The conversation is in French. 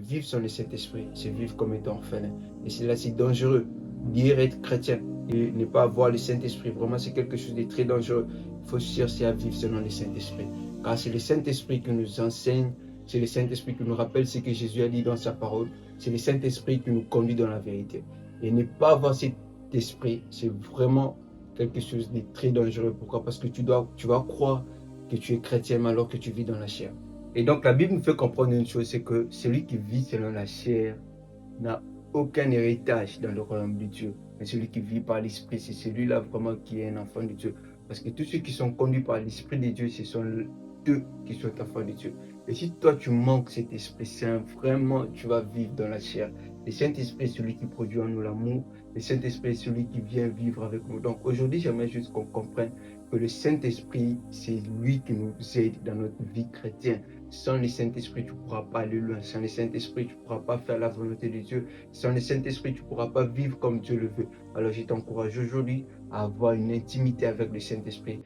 Vivre sans le Saint-Esprit, c'est vivre comme étant orphelin. Et c'est là, c'est dangereux. Dire être chrétien et ne pas avoir le Saint-Esprit, vraiment, c'est quelque chose de très dangereux. Il faut chercher à vivre selon le Saint-Esprit. Car c'est le Saint-Esprit qui nous enseigne, c'est le Saint-Esprit qui nous rappelle ce que Jésus a dit dans sa parole. C'est le Saint-Esprit qui nous conduit dans la vérité. Et ne pas avoir cet esprit, c'est vraiment quelque chose de très dangereux. Pourquoi? Parce que tu vas croire que tu es chrétien alors que tu vis dans la chair. Et donc la Bible nous fait comprendre une chose, c'est que celui qui vit selon la chair n'a aucun héritage dans le royaume de Dieu. Mais celui qui vit par l'Esprit, c'est celui-là vraiment qui est un enfant de Dieu. Parce que tous ceux qui sont conduits par l'Esprit de Dieu, ce sont eux qui sont enfants de Dieu. Et si toi tu manques cet Esprit Saint, vraiment tu vas vivre dans la chair. Le Saint-Esprit est celui qui produit en nous l'amour. Le Saint-Esprit est celui qui vient vivre avec nous. Donc aujourd'hui, j'aimerais juste qu'on comprenne que le Saint-Esprit, c'est lui qui nous aide dans notre vie chrétienne. Sans le Saint-Esprit, tu ne pourras pas aller loin. Sans le Saint-Esprit, tu ne pourras pas faire la volonté de Dieu. Sans le Saint-Esprit, tu ne pourras pas vivre comme Dieu le veut. Alors je t'encourage aujourd'hui à avoir une intimité avec le Saint-Esprit.